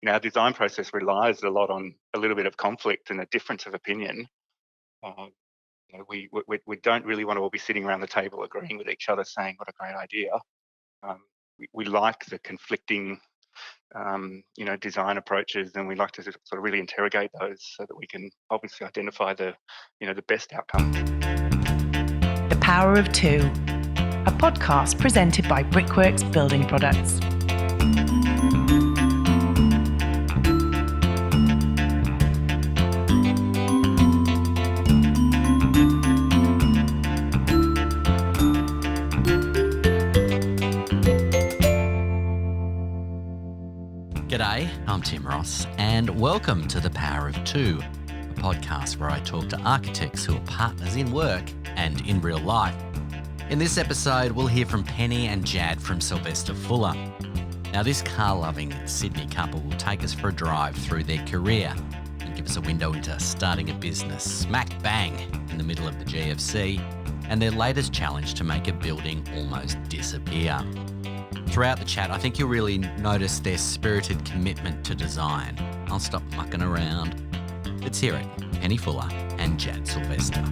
our design process relies a lot on a little bit of conflict and a difference of opinion. We don't really want to all be sitting around the table agreeing with each other, saying what a great idea. We like the conflicting, design approaches, and we like to sort of really interrogate those so that we can obviously identify the best outcome. The Power of Two, a podcast presented by Brickworks Building Products. G'day, I'm Tim Ross, and welcome to The Power of Two, a podcast where I talk to architects who are partners in work and in real life. In this episode, we'll hear from Penny and Jad from Silvester Fuller. Now, this car-loving Sydney couple will take us for a drive through their career and give us a window into starting a business smack bang in the middle of the GFC and their latest challenge to make a building almost disappear. Throughout the chat, I think you'll really notice their spirited commitment to design. I'll stop mucking around. Let's hear it. Penny Fuller and Jad Silvester.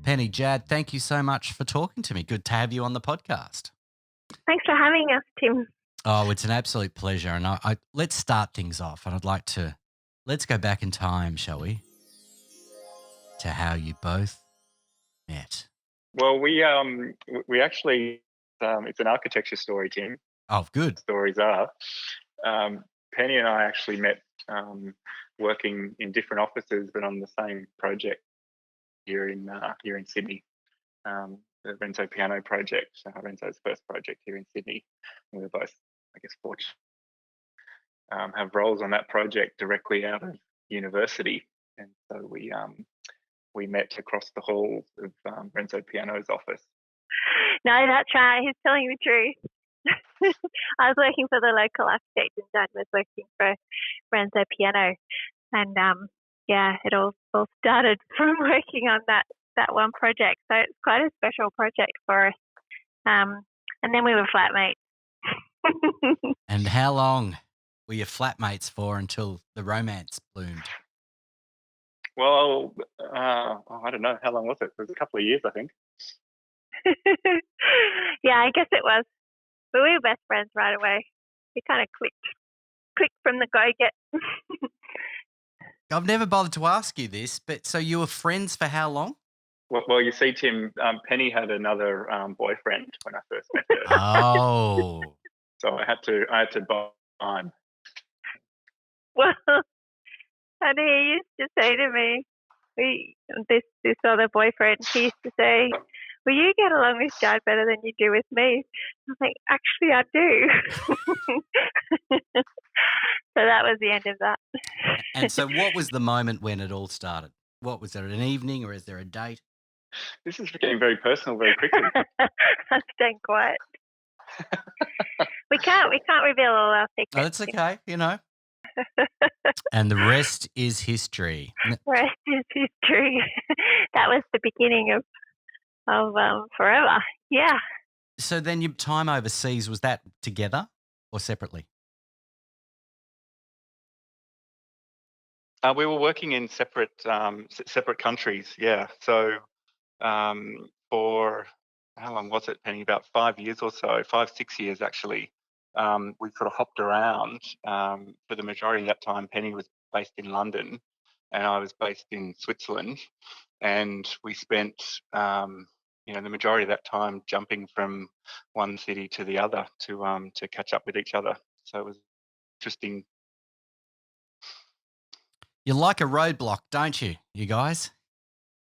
Penny, Jad, thank you so much for talking to me. Good to have you on the podcast. Thanks for having us, Tim. Oh, it's an absolute pleasure. And let's start things off. And let's go back in time, shall we, to how you both met. Well, we actually, it's an architecture story, Tim. Oh, good. Stories are. Penny and I actually met working in different offices, but on the same project here in Sydney, the Renzo Piano project, Renzo's first project here in Sydney. And we were both, I guess, fortunate have roles on that project directly out of university, and so we met across the hall of Renzo Piano's office. No, that's right. He's telling the truth. I was working for the local architect, and Dad was working for Renzo Piano. And it all started from working on that one project. So it's quite a special project for us. And then we were flatmates. And how long were you flatmates for until the romance bloomed? Well, I don't know. How long was it? It was a couple of years, I think. Yeah, I guess it was. But we were best friends right away. We kind of clicked from the go-get. I've never bothered to ask you this, but so you were friends for how long? Well, you see, Tim, Penny had another boyfriend when I first met her. Oh. So I had to buy time. Well, and he used to say to me, this other boyfriend, he used to say, well, you get along with Jad better than you do with me. I was like, actually, I do. So that was the end of that. And so what was the moment when it all started? What was there, an evening or is there a date? This is getting very personal very quickly. I'm staying quiet. We can't reveal all our secrets. No, that's okay, And the rest is history. Rest is history. That was the beginning of forever. Yeah. So then your time overseas, was that together or separately? We were working in separate countries, yeah. So for how long was it, Penny? About 5 years or so, 5-6 years actually. We sort of hopped around. For the majority of that time, Penny was based in London and I was based in Switzerland. And we spent, the majority of that time jumping from one city to the other to catch up with each other. So it was interesting. You like a roadblock, don't you guys?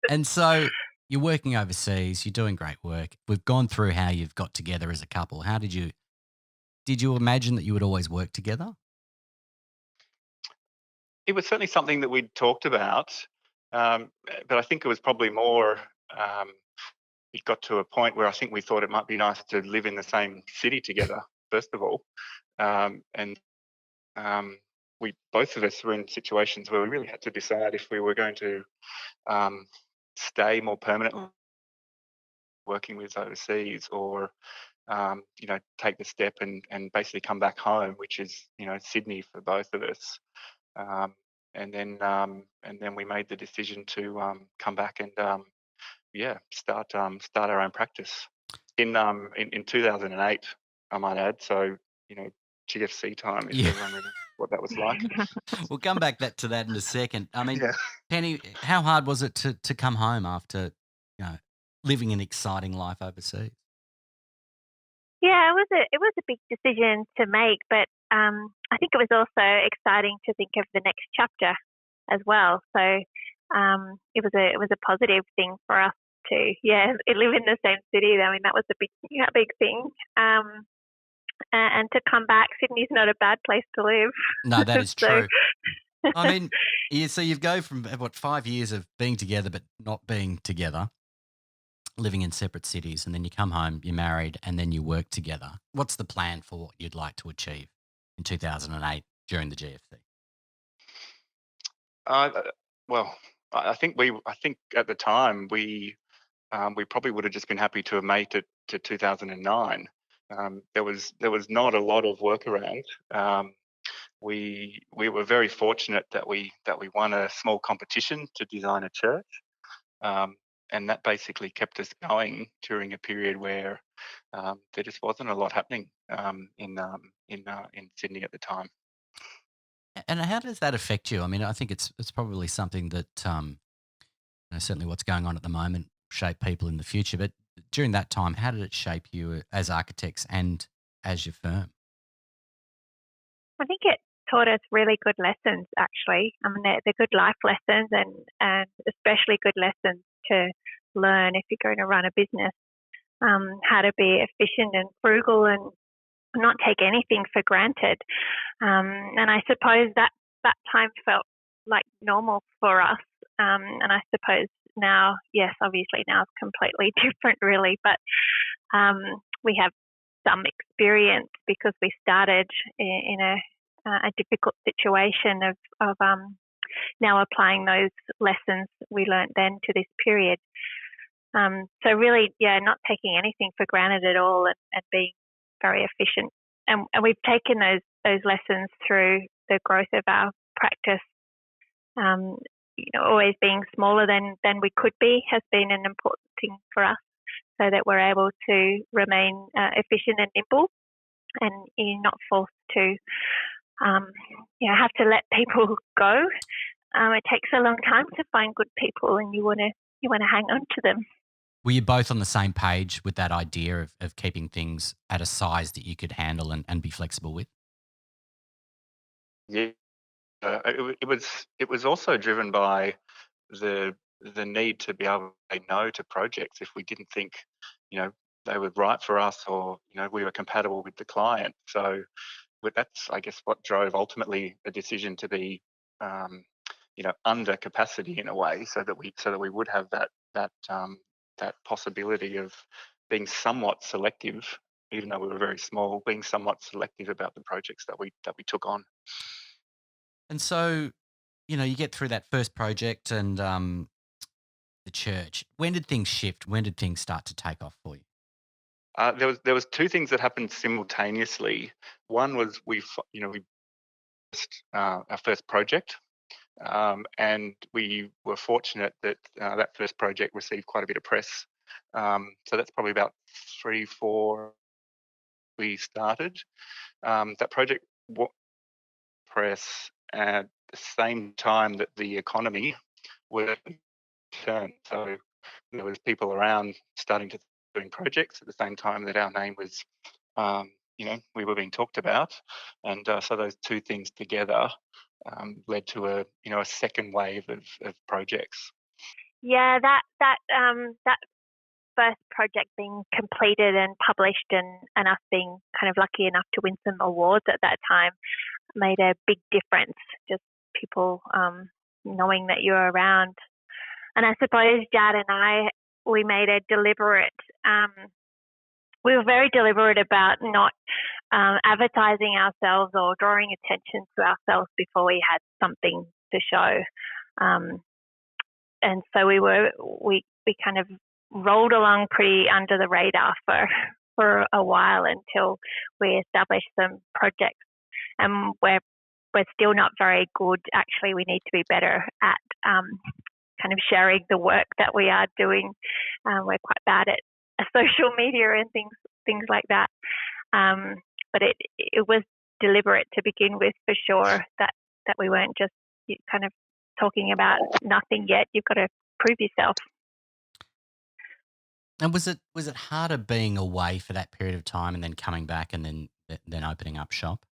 And so you're working overseas, you're doing great work. We've gone through how you've got together as a couple. How did you imagine that you would always work together? It was certainly something that we'd talked about, but I think it was probably more, it got to a point where I think we thought it might be nice to live in the same city together, first of all. We both of us were in situations where we really had to decide if we were going to stay more permanently working with overseas, or take the step and basically come back home, which is Sydney for both of us. And then we made the decision to come back and start our own practice in 2008, I might add. So GFC time, if everyone remembers what that was like. We'll come back to that in a second. I mean, Yeah. Penny, how hard was it to come home after living an exciting life overseas? Yeah, it was a big decision to make, but I think it was also exciting to think of the next chapter as well. So it was a positive thing for us to live in the same city. I mean, that was a big thing. And to come back, Sydney's not a bad place to live. No, that is true. I mean, so you go from 5 years of being together but not being together, living in separate cities, and then you come home, you're married, and then you work together. What's the plan for what you'd like to achieve in 2008 during the GFC? Well, I think at the time we probably would have just been happy to have made it to 2009. There was not a lot of work around. We were very fortunate that we won a small competition to design a church, and that basically kept us going during a period where there just wasn't a lot happening in Sydney at the time. And how does that affect you? I mean, I think it's probably something that certainly what's going on at the moment shape people in the future. But during that time, how did it shape you as architects and as your firm? I think it taught us really good lessons, actually. I mean, they're good life lessons and especially good lessons to learn if you're going to run a business, how to be efficient and frugal and not take anything for granted. And I suppose that time felt like normal for us. And I suppose now, yes, obviously now it's completely different really, but we have some experience because we started in a difficult situation of now applying those lessons we learnt then to this period. So really, not taking anything for granted at all and being very efficient. And we've taken those lessons through the growth of our practice. Always being smaller than we could be has been an important thing for us, so that we're able to remain efficient and nimble, and you're not forced to have to let people go. It takes a long time to find good people, and you want to hang on to them. Were you both on the same page with that idea of keeping things at a size that you could handle and be flexible with? Yeah, it was also driven by the need to be able to say no to projects if we didn't think they were right for us, or we were compatible with the client. So that's, I guess, what drove ultimately a decision to be under capacity in a way, so that we would have that possibility of being somewhat selective, even though we were very small, being somewhat selective about the projects that we took on. And so, you get through that first project and the church. When did things shift? When did things start to take off for you? There was two things that happened simultaneously. One was we our first project, and we were fortunate that that first project received quite a bit of press. So that's probably about 3-4 we started. That project press at the same time that the economy were turned. So there was people around starting to doing projects at the same time that our name was, we were being talked about, and so those two things together led to a second wave of projects. Yeah, that first project being completed and published, and us being kind of lucky enough to win some awards at that time made a big difference. Just people knowing that you're around. And I suppose Jad and I, we made a deliberate, we were very deliberate about not advertising ourselves or drawing attention to ourselves before we had something to show. And so we kind of rolled along pretty under the radar for a while until we established some projects. And we're still not very good. Actually, we need to be better at kind of sharing the work that we are doing. We're quite bad at social media and things like that. But it was deliberate to begin with, for sure, that we weren't just kind of talking about nothing yet. You've got to prove yourself. And was it harder being away for that period of time and then coming back and then opening up shop?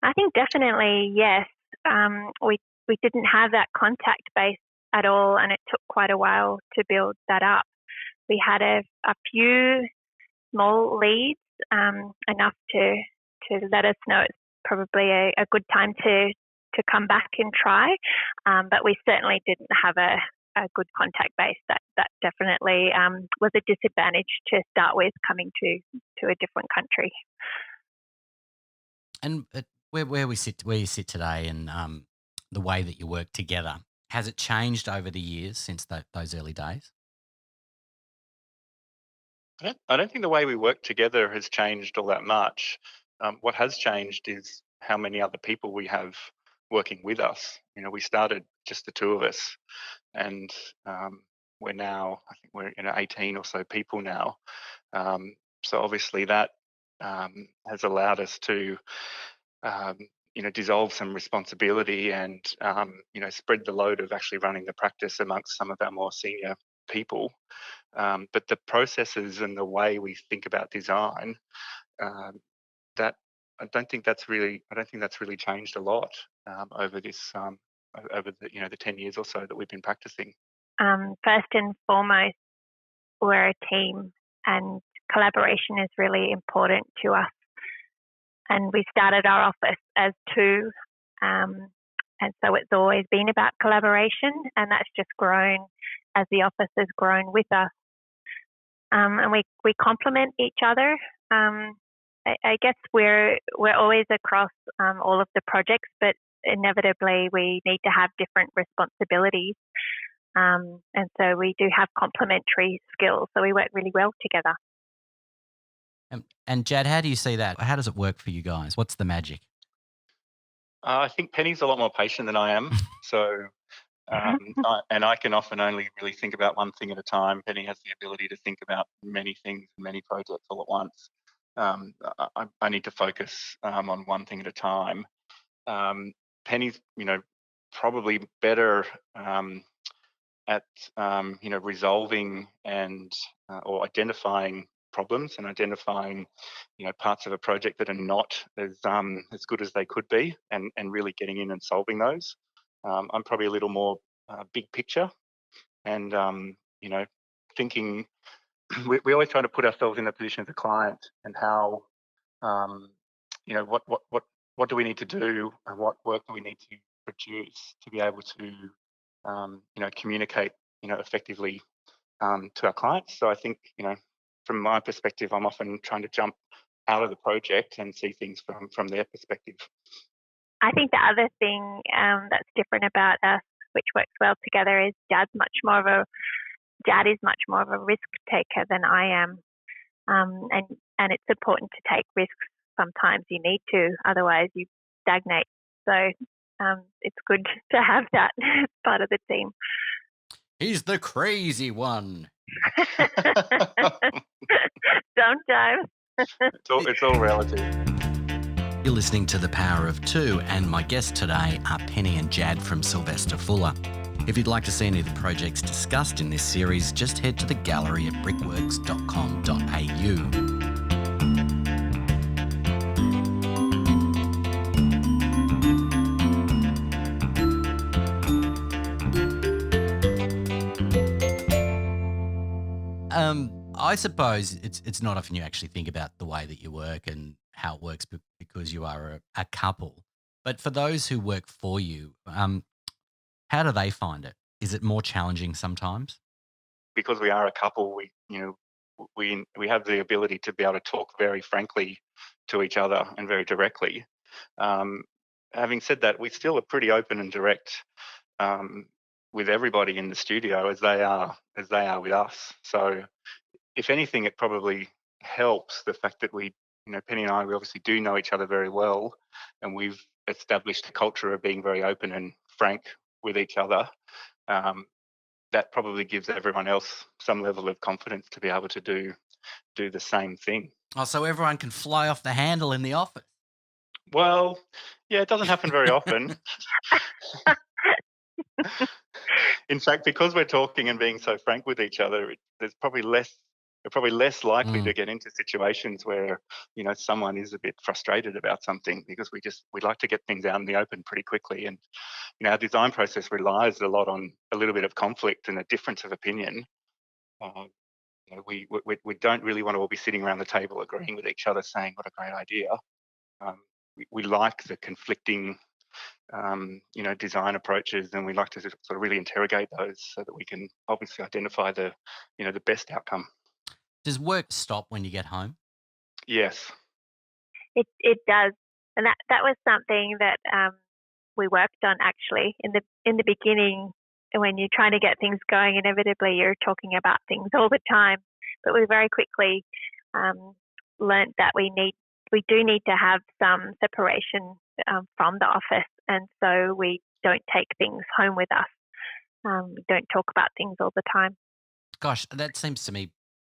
I think definitely yes. We didn't have that contact base at all, and it took quite a while to build that up. We had a few small leads, enough to let us know it's probably a good time to come back and try. But we certainly didn't have a good contact base. That definitely was a disadvantage to start with, coming to a different country. And where you sit today, and the way that you work together, has it changed over the years since those early days? I don't think the way we work together has changed all that much. What has changed is how many other people we have working with us. We started just the two of us, and we're now, I think we're 18 or so people now. So obviously that has allowed us to dissolve some responsibility and spread the load of actually running the practice amongst some of our more senior people. But the processes and the way we think about design, that I don't think that's really changed a lot over this over the 10 years or so that we've been practicing. First and foremost, we're a team, and collaboration is really important to us. And we started our office as two, and so it's always been about collaboration, and that's just grown as the office has grown with us. And we complement each other. I guess we're always across all of the projects, but inevitably we need to have different responsibilities. And so we do have complementary skills, so we work really well together. And Jad, how do you see that? How does it work for you guys? What's the magic? I think Penny's a lot more patient than I am. So, I can often only really think about one thing at a time. Penny has the ability to think about many things, many projects all at once. I need to focus on one thing at a time. Penny's, probably better at resolving and or identifying problems and identifying parts of a project that are not as good as they could be, and really getting in and solving those. I'm probably a little more big picture, and thinking. We always try to put ourselves in the position of the client, and how what do we need to do, and what work do we need to produce to be able to communicate effectively to our clients. So I think from my perspective, I'm often trying to jump out of the project and see things from their perspective. I think the other thing that's different about us, which works well together, is Jad is much more of a risk taker than I am, and it's important to take risks. Sometimes you need to, otherwise you stagnate. So it's good to have that part of the team. He's the crazy one. Sometimes. It's all relative. You're listening to The Power of Two, and my guests today are Penny and Jad from Silvester Fuller. If you'd like to see any of the projects discussed in this series, just head to the gallery at brickworks.com.au. I suppose it's not often you actually think about the way that you work and how it works because you are a couple. But for those who work for you, how do they find it? Is it more challenging sometimes? Because we are a couple, we have the ability to be able to talk very frankly to each other and very directly. Having said that, we still are pretty open and direct with everybody in the studio as they are with us. So if anything, it probably helps the fact that we, Penny and I, we obviously do know each other very well, and we've established a culture of being very open and frank with each other. That probably gives everyone else some level of confidence to be able to do the same thing. Oh, so everyone can fly off the handle in the office. Well, yeah, it doesn't happen very often. In fact, because we're talking and being so frank with each other, we're probably less likely to get into situations where someone is a bit frustrated about something, because we like to get things out in the open pretty quickly. And our design process relies a lot on a little bit of conflict and a difference of opinion. We don't really want to all be sitting around the table agreeing with each other, saying what a great idea. We like the conflicting design approaches, and we like to sort of really interrogate those so that we can obviously identify the best outcome. Does work stop when you get home? Yes. It does, and that was something that we worked on actually in the beginning. When you're trying to get things going, inevitably you're talking about things all the time. But we very quickly learnt that we do need to have some separation from the office, and so we don't take things home with us. We don't talk about things all the time. Gosh, that seems to me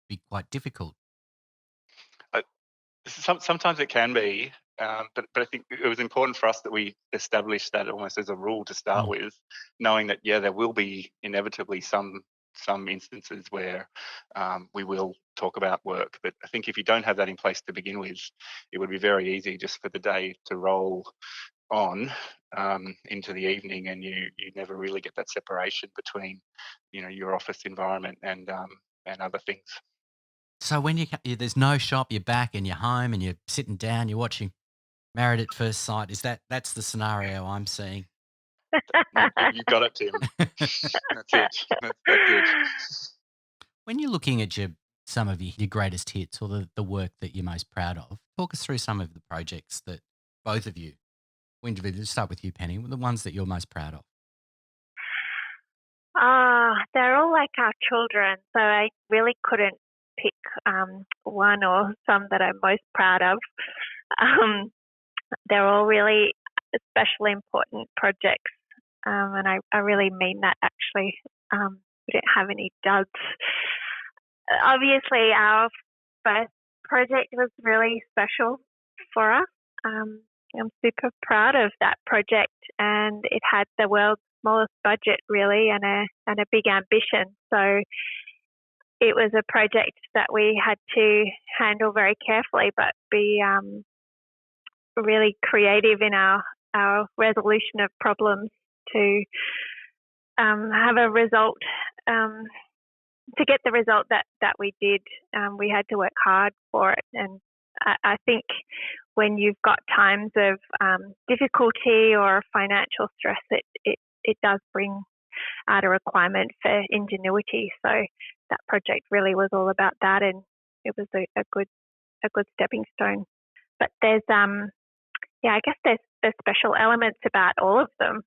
be quite difficult. Sometimes it can be, but I think it was important for us that we established that almost as a rule to start with, knowing that there will be inevitably some instances where we will talk about work. But I think if you don't have that in place to begin with, it would be very easy just for the day to roll on into the evening, and you never really get that separation between your office environment and other things. So when there's no shop, you're back and you're home and you're sitting down, you're watching Married at First Sight. That's the scenario I'm seeing? You got it, Tim. That's it. That's it. When you're looking at some of your greatest hits, or the work that you're most proud of, talk us through some of the projects that both of you, let's start with you, Penny, the ones that you're most proud of. They're all like our children, so I really couldn't pick one or some that I'm most proud of. They're all really especially important projects, and I really mean that actually. We don't have any duds. Obviously, our first project was really special for us. I'm super proud of that project, and it had the world's smallest budget really, and a big ambition. So it was a project that we had to handle very carefully, but be really creative in our resolution of problems to have a result. To get the result that we did, we had to work hard for it. And I think when you've got times of difficulty or financial stress, it does bring out a requirement for ingenuity. So that project really was all about that, and it was a good stepping stone. But there's I guess there's special elements about all of them.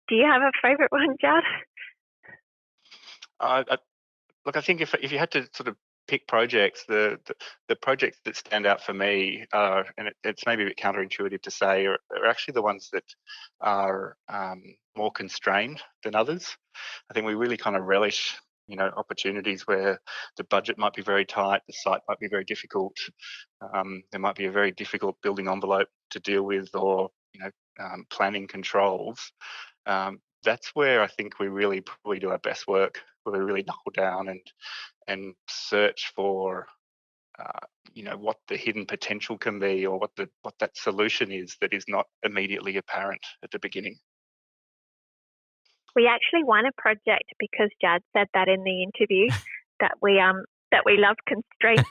Do you have a favourite one, Jad? Look, I think if you had to sort of pick projects, the projects that stand out for me are, and it's maybe a bit counterintuitive to say, are actually the ones that are more constrained than others. I think we really kind of relish, opportunities where the budget might be very tight, the site might be very difficult, there might be a very difficult building envelope to deal with, or planning controls. That's where I think we really probably do our best work, where we really knuckle down and search for what the hidden potential can be, or what that solution is that is not immediately apparent at the beginning. We actually won a project because Jad said that in the interview, that we love constraints.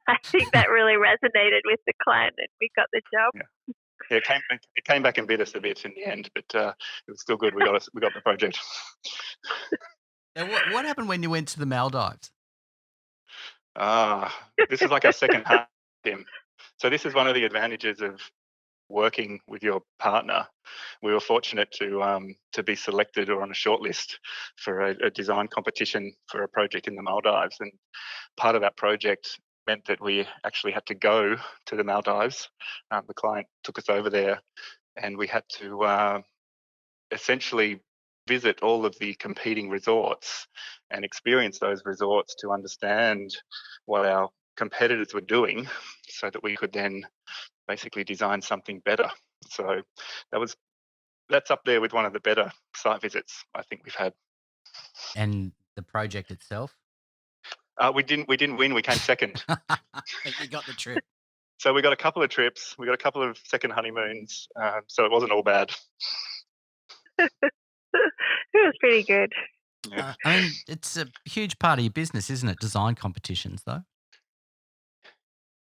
I think that really resonated with the client, and we got the job. Yeah, it came back and bit us a bit in the end, but it was still good. We got the project. Now, what happened when you went to the Maldives? This is like our second half, Tim. So this is one of the advantages of working with your partner, we were fortunate to be selected or on a shortlist for a design competition for a project in the Maldives. And part of that project meant that we actually had to go to the Maldives. The client took us over there, and we had to essentially visit all of the competing resorts and experience those resorts to understand what our competitors were doing, so that we could then basically design something better. So that's up there with one of the better site visits I think we've had. And the project itself? We didn't win. We came second. But you got the trip. So we got a couple of trips. We got a couple of second honeymoons. So it wasn't all bad. It was pretty good. Yeah. I mean, it's a huge part of your business, isn't it? Design competitions, though.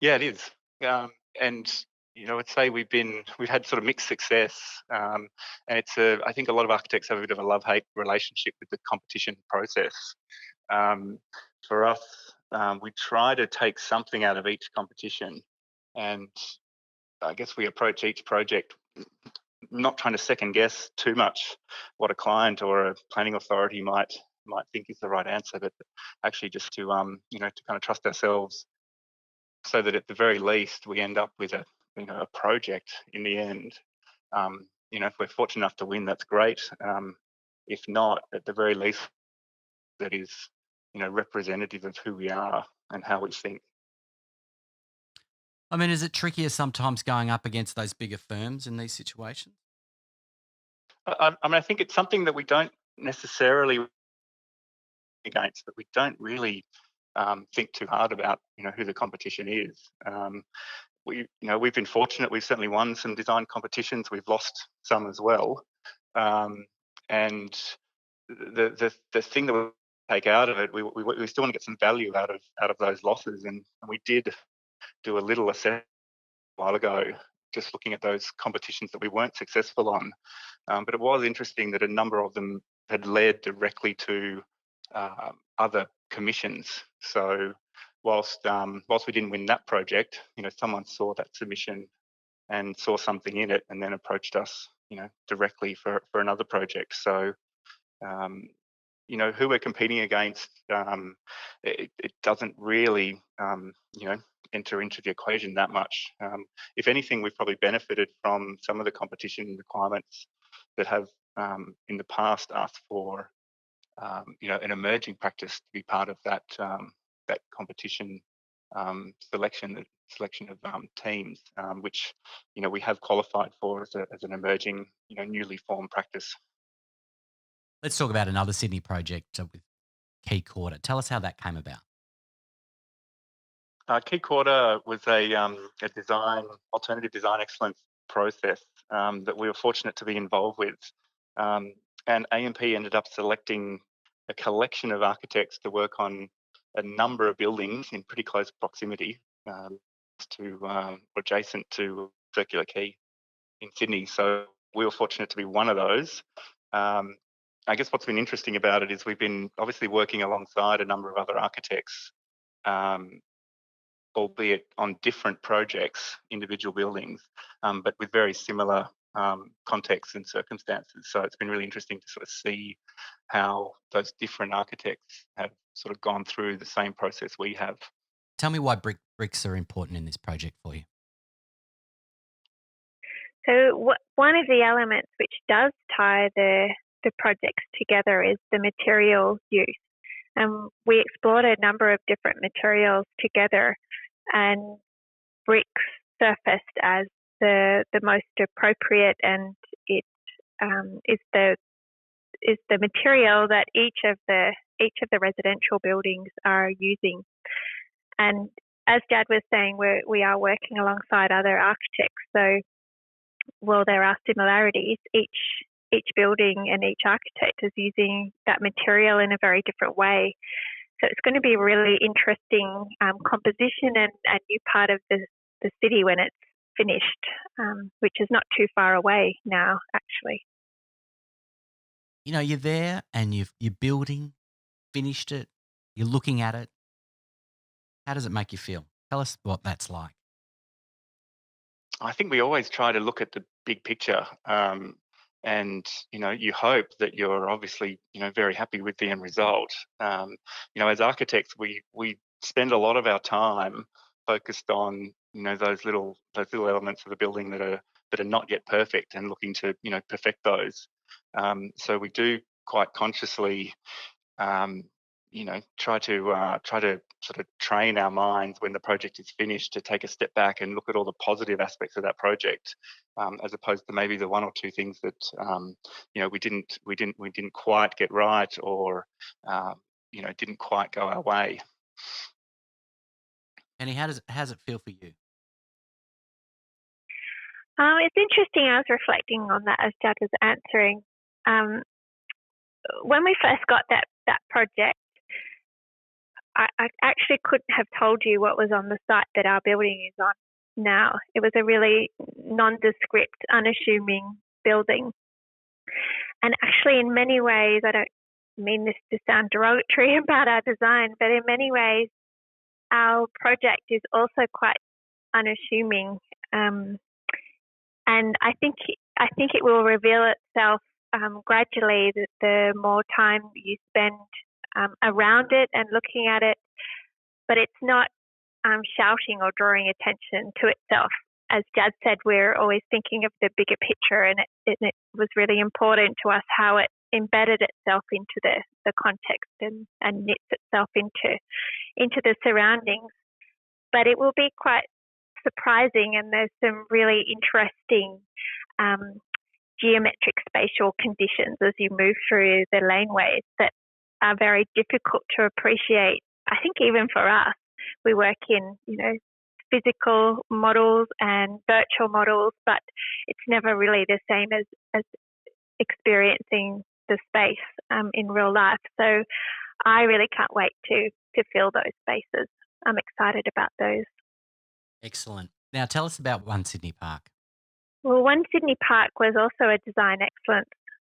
Yeah, it is. And I'd say we've had sort of mixed success. And I think a lot of architects have a bit of a love-hate relationship with the competition process. For us, we try to take something out of each competition, and I guess we approach each project not trying to second guess too much what a client or a planning authority might think is the right answer, but actually just to to kind of trust ourselves, so that at the very least we end up with a project in the end. If we're fortunate enough to win, that's great. If not, at the very least, that is representative of who we are and how we think. I mean, is it trickier sometimes going up against those bigger firms in these situations? I think it's something that we don't necessarily against, but we don't really think too hard about who the competition is. We've been fortunate. We've certainly won some design competitions. We've lost some as well. And the thing that we take out of it, we still want to get some value out of those losses. And we did do a little assessment a while ago, just looking at those competitions that we weren't successful on. But it was interesting that a number of them had led directly to other commissions. So whilst we didn't win that project, someone saw that submission and saw something in it, and then approached us, directly for another project. So who we're competing against, it doesn't really enter into the equation that much. If anything, we've probably benefited from some of the competition requirements that have in the past asked for an emerging practice to be part of that competition selection of teams, which we have qualified for as an emerging newly formed practice. Let's talk about another Sydney project with Key Quarter. Tell us how that came about. Key Quarter was a alternative design excellence process that we were fortunate to be involved with. And AMP ended up selecting a collection of architects to work on a number of buildings in pretty close proximity adjacent to Circular Quay in Sydney. So we were fortunate to be one of those. I guess what's been interesting about it is we've been obviously working alongside a number of other architects, albeit on different projects, individual buildings, but with very similar contexts and circumstances. So it's been really interesting to sort of see how those different architects have sort of gone through the same process we have. Tell me why bricks are important in this project for you. So one of the elements which does tie the projects together is the materials use. We explored a number of different materials together, and bricks surfaced as the most appropriate, and it is the material that each of the residential buildings are using. And as Jad was saying, we are working alongside other architects. So while there are similarities, each building and each architect is using that material in a very different way. So it's going to be a really interesting composition and a new part of the city when it's finished, which is not too far away now, actually. You're there and you're building, finished it, you're looking at it. How does it make you feel? Tell us what that's like. I think we always try to look at the big picture, and you hope that you're obviously very happy with the end result. As architects, we spend a lot of our time focused on those little elements of the building that are not yet perfect, and looking to perfect those. So we do quite consciously try to sort of train our minds when the project is finished to take a step back and look at all the positive aspects of that project, as opposed to maybe the one or two things that we didn't quite get right, or didn't quite go our way. Penny, how's it feel for you? It's interesting. I was reflecting on that as Jad was answering. When we first got that project, I actually couldn't have told you what was on the site that our building is on now. It was a really nondescript, unassuming building. And actually, in many ways, I don't mean this to sound derogatory about our design, but in many ways, our project is also quite unassuming. And I think it will reveal itself gradually, that the more time you spend around it and looking at it, but it's not shouting or drawing attention to itself. As Jad said, we're always thinking of the bigger picture, and it was really important to us how it embedded itself into the context and knits itself into the surroundings. But it will be quite surprising, and there's some really interesting geometric spatial conditions as you move through the laneways that are very difficult to appreciate. I think even for us, we work in physical models and virtual models, but it's never really the same as experiencing the space in real life. So I really can't wait to fill those spaces. I'm excited about those. Excellent. Now tell us about One Sydney Park. Well, One Sydney Park was also a design excellence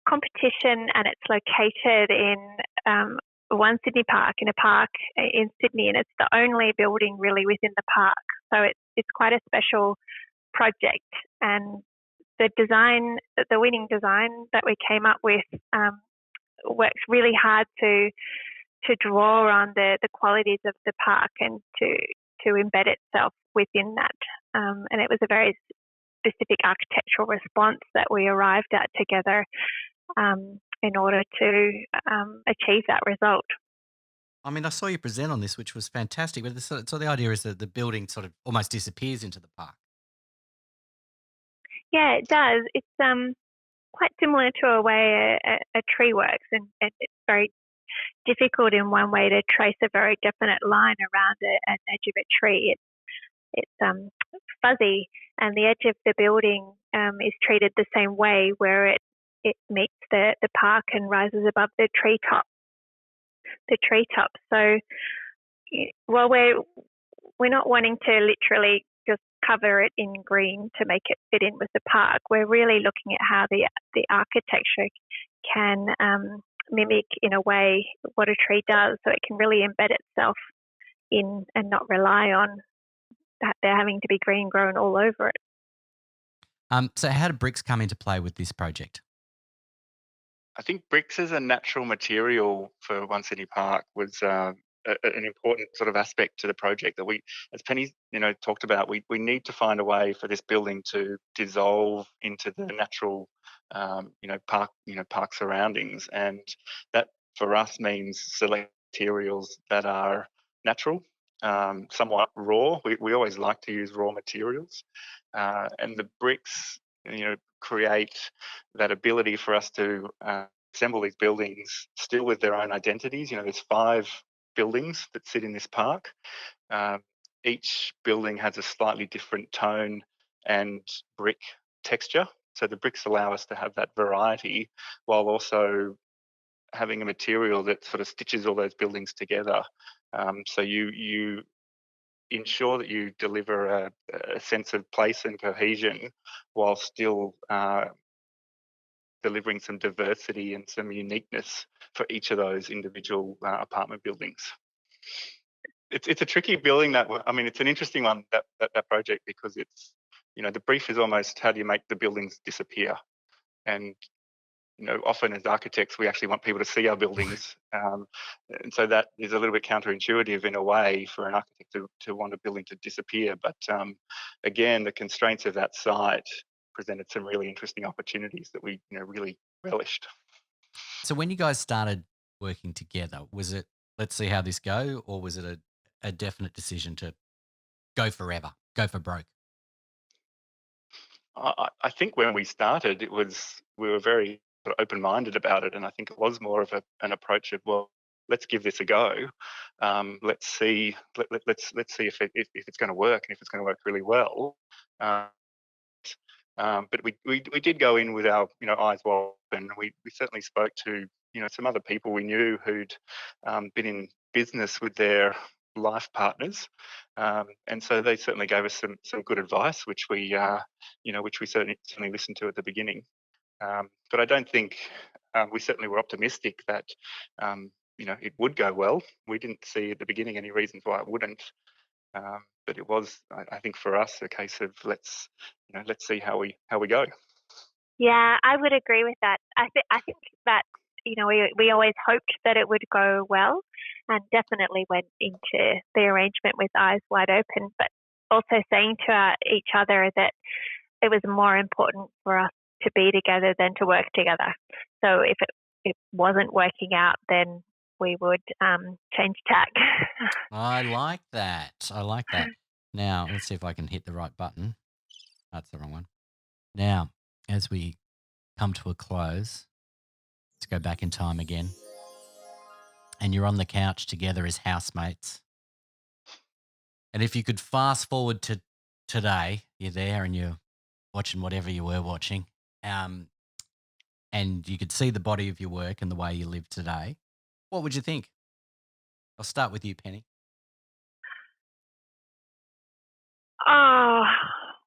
competition, and it's located in One Sydney Park, in a park in Sydney, and it's the only building really within the park. So it's quite a special project, and the winning design that we came up with works really hard to draw on the qualities of the park and to embed itself within that. And it was a very specific architectural response that we arrived at together in order to achieve that result. I mean, I saw you present on this, which was fantastic. But so the idea is that the building sort of almost disappears into the park. Yeah, it does. It's quite similar to a way a tree works, and it's very difficult in one way to trace a very definite line around an edge of a tree. It's fuzzy, and the edge of the building is treated the same way, where it meets the park and rises above the treetop. So while we're not wanting to literally just cover it in green to make it fit in with the park, we're really looking at how the architecture can mimic in a way what a tree does, so it can really embed itself in and not rely on that they're having to be green grown all over it. So how did bricks come into play with this project? I think bricks as a natural material for One Sydney Park was an important sort of aspect to the project that we, as Penny talked about, we need to find a way for this building to dissolve into the natural park surroundings, and that for us means select materials that are natural, somewhat raw. We always like to use raw materials, and the bricks create that ability for us to assemble these buildings still with their own identities. There's 5 buildings that sit in this park. Each building has a slightly different tone and brick texture. So the bricks allow us to have that variety while also having a material that sort of stitches all those buildings together. So you ensure that you deliver a sense of place and cohesion while still delivering some diversity and some uniqueness for each of those individual apartment buildings. It's a tricky building. It's an interesting one, that project, because the brief is almost, how do you make the buildings disappear? And often as architects, we actually want people to see our buildings. And so that is a little bit counterintuitive in a way for an architect to want a building to disappear. But again, the constraints of that site presented some really interesting opportunities that we really relished. So when you guys started working together, was it, let's see how this go, or was it a definite decision to go forever, go for broke? I think when we started, we were very sort of open-minded about it, and I think it was more of an approach of, well, let's give this a go. Let's see if it's going to work, and if it's going to work really well. But we did go in with our eyes wide open. We certainly spoke to some other people we knew who'd been in business with their life partners, and so they certainly gave us some good advice, which we certainly listened to at the beginning. But I don't think we certainly were optimistic that it would go well. We didn't see at the beginning any reasons why it wouldn't. But it was, I think, for us a case of let's see how we go. Yeah, I would agree with that. I think that we always hoped that it would go well, and definitely went into the arrangement with eyes wide open, but also saying to each other that it was more important for us to be together than to work together. So if it wasn't working out, then we would change tack. I like that. Now, let's see if I can hit the right button. That's the wrong one. Now, as we come to a close, let's go back in time again. And you're on the couch together as housemates. And if you could fast forward to today, you're there and you're watching whatever you were watching, and you could see the body of your work and the way you live today, what would you think? I'll start with you, Penny. Oh,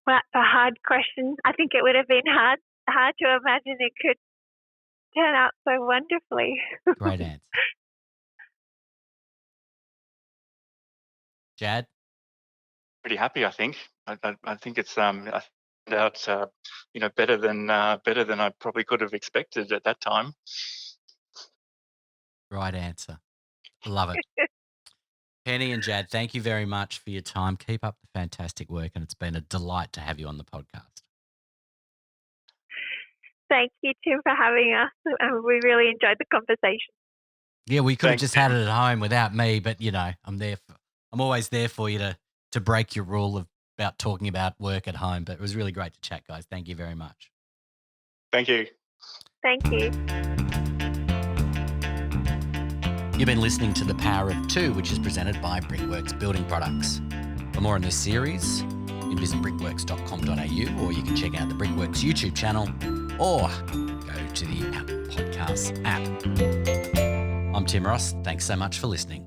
well, that's a hard question. I think it would have been hard to imagine it could turn out so wonderfully. Great answer. Jad? Pretty happy, I think. I think it's I found out better than I probably could have expected at that time. Right answer. I love it. Penny and Jad, thank you very much for your time. Keep up the fantastic work, and it's been a delight to have you on the podcast. Thank you, Tim, for having us. We really enjoyed the conversation. Yeah, we could have just had it at home without me, but I'm always there for you to break your rule about talking about work at home. But it was really great to chat, guys. Thank you very much. Thank you. Thank you. You've been listening to The Power of Two, which is presented by Brickworks Building Products. For more on this series, you can visit brickworks.com.au, or you can check out the Brickworks YouTube channel, or go to the Apple Podcasts app. I'm Tim Ross. Thanks so much for listening.